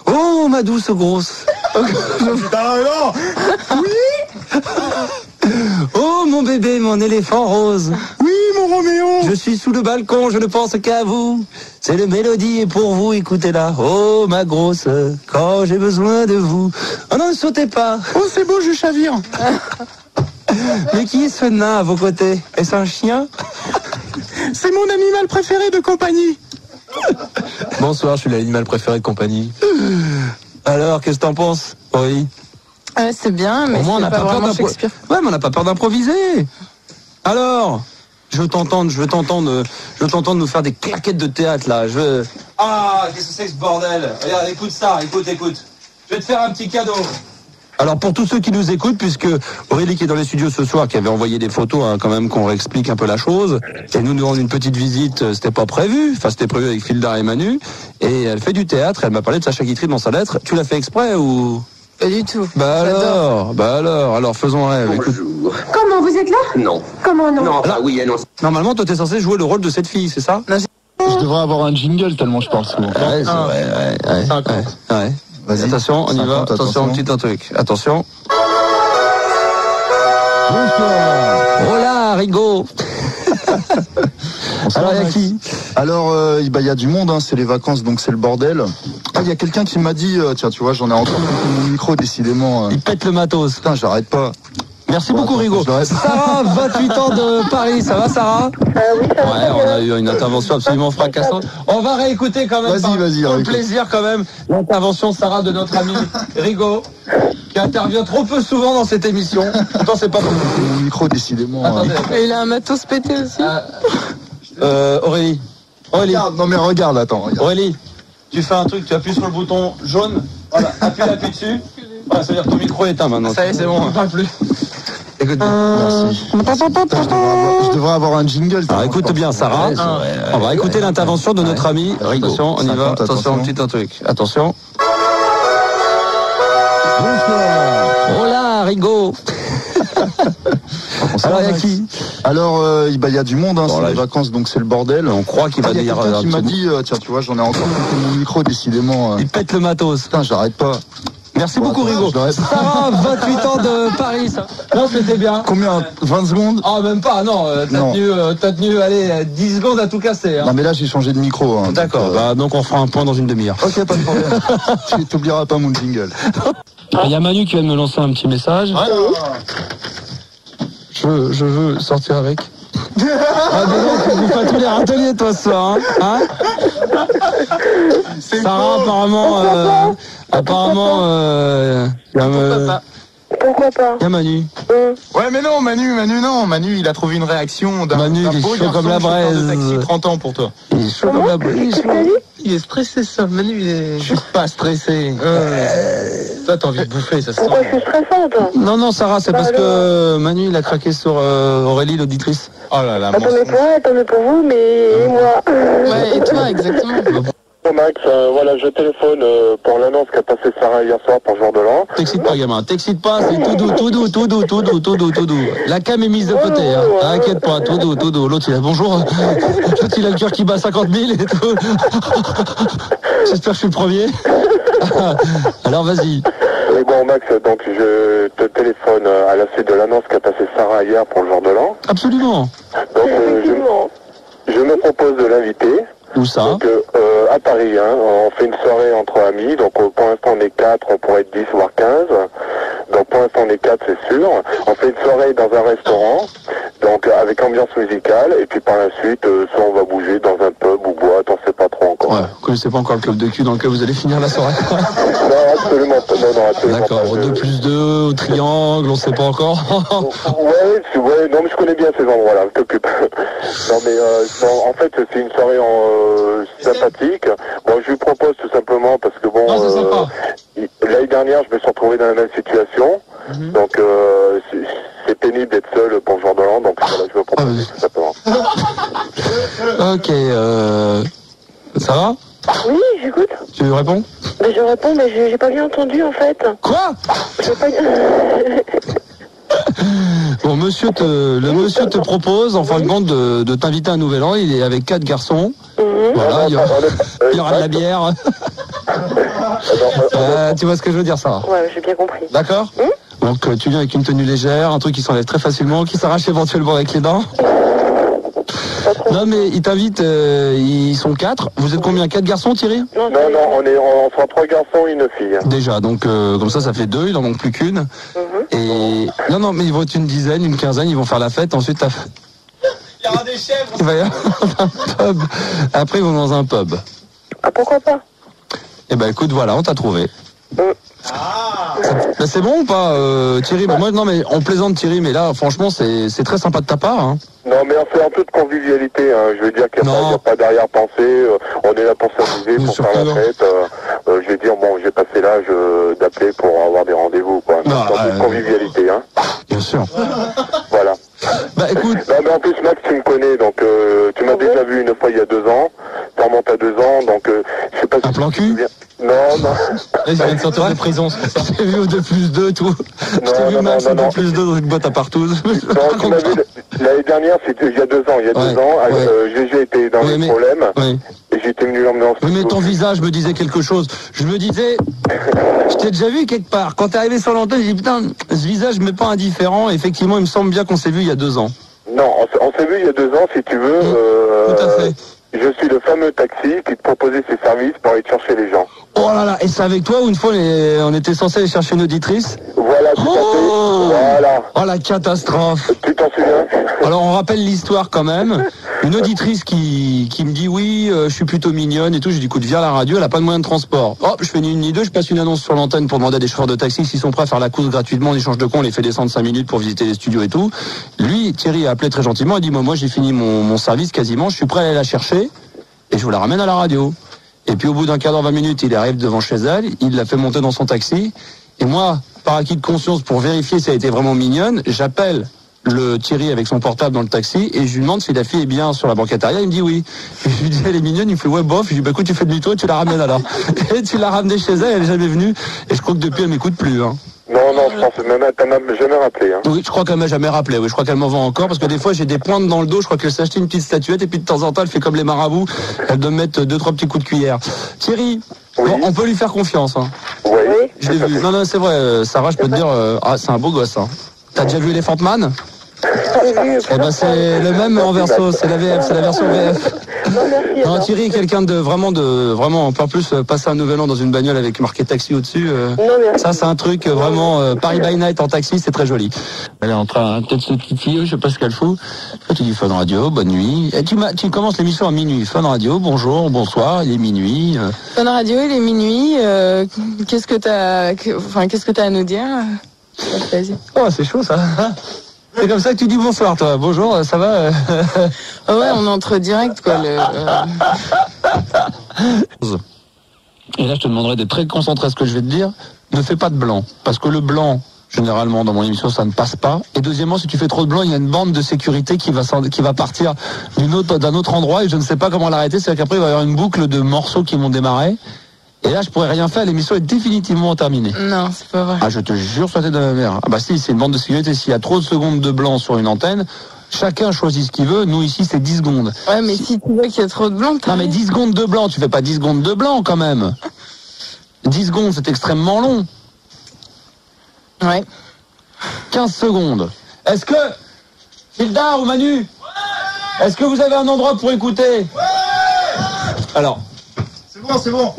Oh, ma douce grosse. Putain, non. Oui. Oh, mon bébé, mon éléphant rose. Oui, mon Roméo. Je suis sous le balcon, je ne pense qu'à vous. C'est le mélodie et pour vous, écoutez-la. Oh, ma grosse, quand j'ai besoin de vous. Oh non, ne sautez pas. Oh, c'est beau, je chavire. Mais qui est ce nain à vos côtés? Est-ce un chien? C'est mon animal préféré de compagnie. Bonsoir, je suis l'animal préféré de compagnie. Alors, qu'est-ce que t'en penses, Aurélie? C'est bien, mais on c'est n'a pas pas peur vraiment Shakespeare. Ouais, mais on n'a pas peur d'improviser. Alors, je veux t'entendre nous faire des claquettes de théâtre là. Ah, qu'est-ce que c'est que ce bordel? Regarde, écoute ça, écoute. Je vais te faire un petit cadeau. Alors pour tous ceux qui nous écoutent, puisque Aurélie qui est dans les studios ce soir, qui avait envoyé des photos, hein, quand même qu'on réexplique un peu la chose, et nous rendre une petite visite, c'était pas prévu, enfin c'était prévu avec Fildar et Manu, et elle fait du théâtre, elle m'a parlé de Sacha Guitry dans sa lettre. Tu l'as fait exprès ou? Pas du tout. Bah alors, faisons un rêve. Écoute. Comment, vous êtes là? Non. Comment non? Non, enfin, oui et non. Normalement, toi t'es censé jouer le rôle de cette fille, c'est ça? Je devrais avoir un jingle tellement je parle souvent. Ouais, ouais. Vas-y. Attention, on y va. Attention, petit truc. Attention. Oh là, Rigaud. Alors, il y a qui? Alors, il y a du monde, hein, c'est les vacances, donc c'est le bordel. Ah, il y a quelqu'un qui m'a dit, tiens, tu vois, j'en ai encore mon micro, décidément. Il pète le matos. Putain, j'arrête pas. Merci beaucoup, Rigaud. Sarah, 28 ans de Paris, ça va, Sarah? Oui, ça va. Ouais, on a eu une intervention absolument fracassante. On va réécouter quand même, vas-y, pour le plaisir quand même, l'intervention, Sarah, de notre ami Rigaud, qui intervient trop peu souvent dans cette émission. Pourtant, c'est pas possible. Mon micro, décidément. Attendez. Et il a un matos pété aussi. Aurélie. Regarde, non mais regarde, attends. Regarde. Aurélie, tu fais un truc, tu appuies sur le bouton jaune, voilà, appuie dessus. Voilà, ça veut dire que ton micro est éteint maintenant. Ça y est, c'est bon. Plus. Écoute, merci. Je devrais avoir un jingle. Alors écoute bien, Sarah. On va écouter l'intervention de notre ami Rigaud. Attention, on y va. Attention, petit truc. Attention. Bonsoir. Oh là, Rigo. Alors, il y a qui? Alors, il y a du monde, hein, c'est les vacances, donc c'est le bordel. On croit qu'il va y a dire. Quelqu'un qui m'a dit, tiens, tu vois, j'en ai encore coupé mon micro, décidément. Il pète le matos. Putain, j'arrête pas. Merci beaucoup, Rigo. Sarah, 28 ans de Paris, ça. Non, c'était bien. Combien? 20 secondes? Ah, même pas, non. T'as tenu, allez, 10 secondes à tout casser. Hein. Non, mais là, j'ai changé de micro. Hein, d'accord, donc on fera un point dans une demi-heure. Ok, pas de problème. Tu t'oublieras pas mon jingle. Il y a Manu qui vient de me lancer un petit message. Je veux sortir avec. Ah, dis donc, tu bouffes pas tous les râteliers, toi, ce soir, hein, Sarah, apparemment, Pourquoi pas? Il y a Manu. Ouais, mais non, Manu, non. Manu, il a trouvé une réaction d'un Manu, il est chaud comme la braise. Taxi, 30 ans pour toi. Il est chaud comme la braise. Il est stressé, ça. Manu, je suis pas stressé. Toi, t'as envie de bouffer, ça se sent. Pourquoi je suis stressante? Non, Sarah, c'est parce que Manu, il a craqué sur Aurélie, l'auditrice. Oh là là. Attendez pour vous, mais moi. Ouais, et toi, exactement. Max, voilà, je téléphone pour l'annonce qu'a passé Sarah hier soir pour Jour de l'An. T'excites pas, gamin, t'excites pas, c'est tout doux. La cam est mise de côté, hein. T'inquiète pas, tout doux. L'autre, il a bonjour. L'autre, il a le cœur qui bat 50 000 et tout. J'espère que je suis le premier. Alors, vas-y. Et bon, Max, donc je te téléphone à la suite de l'annonce qu'a passé Sarah hier pour le Jour de l'An. Absolument. Donc, je me propose de l'inviter. Où ça? Donc, à Paris, hein, on fait une soirée entre amis, donc pour l'instant on est 4, on pourrait être 10 voire 15, donc pour l'instant on est 4 c'est sûr. On fait une soirée dans un restaurant, donc avec ambiance musicale, et puis par la suite, soit on va bouger dans un pub ou boîte, on sait pas trop encore. Ouais, vous connaissez pas encore le club de cul dans lequel vous allez finir la soirée? Non, absolument pas. D'accord, pas. 2+2, au triangle, on sait pas encore. ouais, non mais je connais bien ces endroits-là, je t'occupe. Non mais en fait c'est une soirée sympathique. Bon, je lui propose tout simplement parce que bon, l'année dernière je me suis retrouvé dans la même situation, donc c'est pénible d'être seul pour le Jour de l'An, donc voilà, je vais proposer tout simplement. Ok, ça va? Oui, j'écoute. Tu réponds? Mais je réponds, mais j'ai pas bien entendu en fait. Quoi? Bon, le monsieur te propose, en fin de compte, de t'inviter à un nouvel an. Il est avec 4 garçons. Voilà, il y aura de la bière. Tu vois ce que je veux dire, ça? Ouais, j'ai bien compris. D'accord? Donc, tu viens avec une tenue légère, un truc qui s'enlève très facilement, qui s'arrache éventuellement avec les dents. Non, mais ils t'invitent, ils sont 4. Vous êtes combien? 4 garçons, Thierry? Non, on sera 3 garçons et une fille. Déjà, donc comme ça fait 2, il en manque plus qu'une. Et non, mais ils vont être une dizaine, une quinzaine, ils vont faire la fête. Ensuite, il y aura des chèvres. Il va y avoir un pub. Après, ils vont dans un pub. Ah, pourquoi pas? Eh ben, écoute, voilà, on t'a trouvé. Ben, c'est bon ou pas, Thierry? Ben, moi, non, mais on plaisante, Thierry, mais là, franchement, c'est très sympa de ta part. Hein. Non, mais on fait un peu de convivialité. Hein. Je veux dire qu'il n'y a pas d'arrière-pensée. On est là pour s'amuser, pour faire la fête. Je vais dire, bon, j'ai passé l'âge d'appeler pour avoir des rendez-vous, quoi. Un peu de convivialité, hein. Bien sûr. Voilà. Bah, écoute. Non, mais en plus, Max, tu me connais, donc tu m'as déjà vu une fois il y a 2 ans. Ça remonte à 2 ans, donc je sais pas si. Un plan cul? Non. Je viens de sortir de prison, c'est ça. Je t'ai vu au 2+2, tout. Je t'ai vu Max au 2+2 dans une boîte à partout. Non, tu m'as vu l'année dernière, c'était il y a 2 ans. Il y a 2 ans, GG était dans les problèmes. Et j'étais venu l'emmener en Oui, mais ton visage me disait quelque chose. Je me disais, je t'ai déjà vu quelque part. Quand t'es arrivé sur l'antenne, j'ai dit, putain, ce visage m'est pas indifférent. Effectivement, il me semble bien qu'on s'est vu il y a 2 ans. Non, on s'est vu il y a 2 ans, si tu veux. Tout à fait. Je suis le fameux taxi qui te proposait ses services pour aller chercher les gens. Oh là là, et c'est avec toi où une fois on était censé aller chercher une auditrice? Voilà, tout à fait. Voilà. Oh la catastrophe. Tu t'en souviens? Alors on rappelle l'histoire quand même. Une auditrice qui me dit oui, je suis plutôt mignonne et tout. Je dis écoute, viens à la radio, elle a pas de moyen de transport. Hop, je fais ni une ni deux, je passe une annonce sur l'antenne pour demander à des chauffeurs de taxi s'ils sont prêts à faire la course gratuitement, en échange de con, on les fait descendre 5 minutes pour visiter les studios et tout. Lui, Thierry a appelé très gentiment, il dit moi j'ai fini mon service quasiment, je suis prêt à aller la chercher et je vous la ramène à la radio. Et puis au bout d'un quart d'heure, 20 minutes, il arrive devant chez elle, il la fait monter dans son taxi. Et moi, par acquis de conscience, pour vérifier si elle était vraiment mignonne, j'appelle le Thierry avec son portable dans le taxi et je lui demande si la fille est bien sur la banquette arrière. Il me dit oui. Et je lui dis elle est mignonne. Il me fait ouais bof. Je lui dis bah écoute tu fais demi-tour et tu la ramènes alors. Et tu l'as ramenée chez elle. Elle est jamais venue. Et je crois que depuis elle m'écoute plus. Hein. Non, je pense que t'en as jamais rappelé. Hein. Oui, je crois qu'elle m'a jamais rappelé. Oui, je crois qu'elle m'en vend encore parce que des fois j'ai des pointes dans le dos. Je crois qu'elle s'est acheté une petite statuette et puis de temps en temps elle fait comme les marabouts. Elle doit me mettre 2-3 petits coups de cuillère. Thierry, on peut lui faire confiance. Hein. Oui. Je l'ai vu. Non, c'est vrai. Sarah, je peux te dire, c'est un beau gosse. Hein. T'as déjà vu Elephant Man? Eh ben c'est le même en verso, c'est la VF, c'est la version VF. Non, Thierry, quelqu'un de vraiment, en plus passer un nouvel an dans une bagnole avec marqué taxi au-dessus. Ça, c'est un truc vraiment Paris by Night en taxi, c'est très joli. Elle est en train peut-être se titiller, je sais pas ce qu'elle fout. Tu dis Fun Radio, bonne nuit. Et tu commences l'émission à minuit. Fun Radio, bonjour, bonsoir, il est minuit. Fun Radio, il est minuit. Qu'est-ce que t'as à nous dire? Oh, c'est chaud ça. C'est comme ça que tu dis bonsoir, toi. Bonjour, ça va? Ouais, on entre direct, quoi. Et là, je te demanderai d'être très concentré à ce que je vais te dire. Ne fais pas de blanc. Parce que le blanc, généralement, dans mon émission, ça ne passe pas. Et deuxièmement, si tu fais trop de blanc, il y a une bande de sécurité qui va partir d'un autre endroit et je ne sais pas comment l'arrêter. C'est-à-dire qu'après, il va y avoir une boucle de morceaux qui vont démarrer. Et là, je pourrais rien faire, l'émission est définitivement terminée. Non, c'est pas vrai. Ah, je te jure, sur la tête de ma mère. Ah bah si, c'est une bande de sécurité. S'il y a trop de secondes de blanc sur une antenne, chacun choisit ce qu'il veut. Nous, ici, c'est 10 secondes. Ouais, mais si tu vois qu'il y a trop de blanc... Non, mais 10 secondes de blanc, tu fais pas 10 secondes de blanc, quand même. 10 secondes, c'est extrêmement long. Ouais. 15 secondes. Est-ce que... Gildar ou Manu? Ouais. Est-ce que vous avez un endroit pour écouter? Ouais. Alors... C'est bon.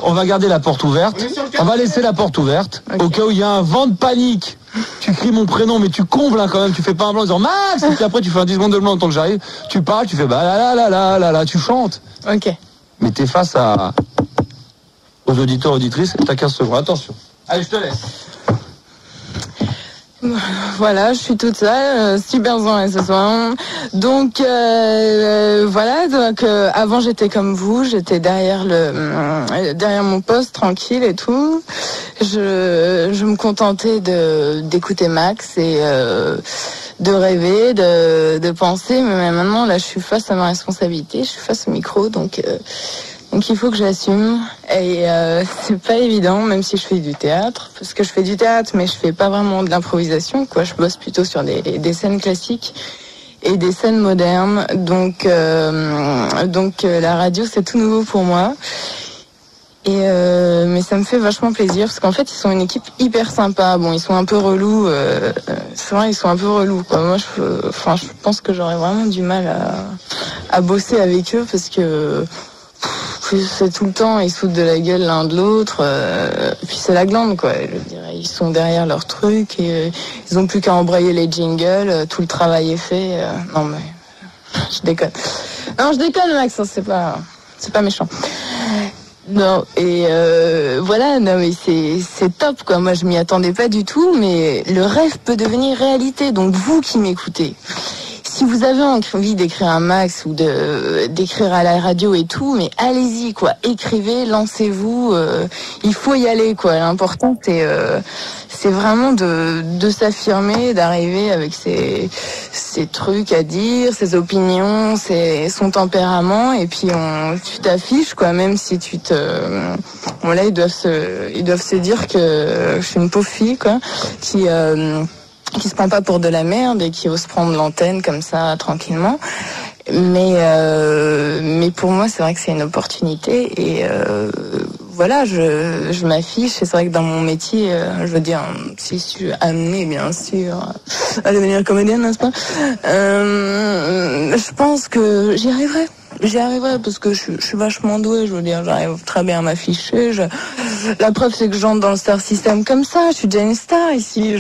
On va garder la porte ouverte. On va laisser la porte ouverte. Okay. Au cas où il y a un vent de panique. Tu cries mon prénom, mais tu combles hein, quand même. Tu fais pas un blanc en disant Max. Et puis après, tu fais un 10 secondes de blanc tant que j'arrive. Tu parles, tu fais bah là, tu chantes. Ok. Mais t'es face aux auditeurs, auditrices. T'as 15 secondes. Attention. Allez, je te laisse. Voilà, je suis toute seule, super zen ce soir. Donc voilà, donc avant j'étais comme vous, j'étais derrière mon poste tranquille et tout. Je me contentais d'écouter Max et de rêver, de penser, mais maintenant là je suis face à ma responsabilité, je suis face au micro, donc il faut que j'assume et c'est pas évident même si je fais du théâtre parce que je fais du théâtre mais je fais pas vraiment de l'improvisation quoi, je bosse plutôt sur des scènes classiques et des scènes modernes donc la radio c'est tout nouveau pour moi et mais ça me fait vachement plaisir parce qu'en fait ils sont une équipe hyper sympa. Bon, ils sont un peu relous, c'est vrai, ils sont un peu relous quoi. Moi je pense que j'aurais vraiment du mal à bosser avec eux parce que c'est tout le temps, ils sautent de la gueule l'un de l'autre, et puis c'est la glande quoi, je dirais. Ils sont derrière leur truc et ils ont plus qu'à embrayer les jingles, tout le travail est fait. Non mais je déconne. Non, je déconne Max, c'est pas méchant. Non, et voilà, non mais c'est top quoi. Moi je m'y attendais pas du tout, mais le rêve peut devenir réalité. Donc vous qui m'écoutez, si vous avez envie d'écrire un Max ou d'écrire à la radio et tout, mais allez-y quoi, écrivez, lancez-vous, il faut y aller quoi. L'important c'est vraiment de s'affirmer, d'arriver avec ses trucs à dire, ses opinions, son tempérament, et puis tu t'affiches quoi, même si bon là ils doivent se dire que je suis une pauvre fille quoi, qui se prend pas pour de la merde et qui ose prendre l'antenne comme ça tranquillement. Mais pour moi c'est vrai que c'est une opportunité et voilà, je m'affiche et c'est vrai que dans mon métier, je veux dire, si je suis amenée bien sûr à devenir comédienne, n'est-ce pas, je pense que j'y arriverai parce que je suis vachement douée, je veux dire, j'arrive très bien à m'afficher. La preuve c'est que j'entre dans le star system comme ça, je suis déjà une star ici,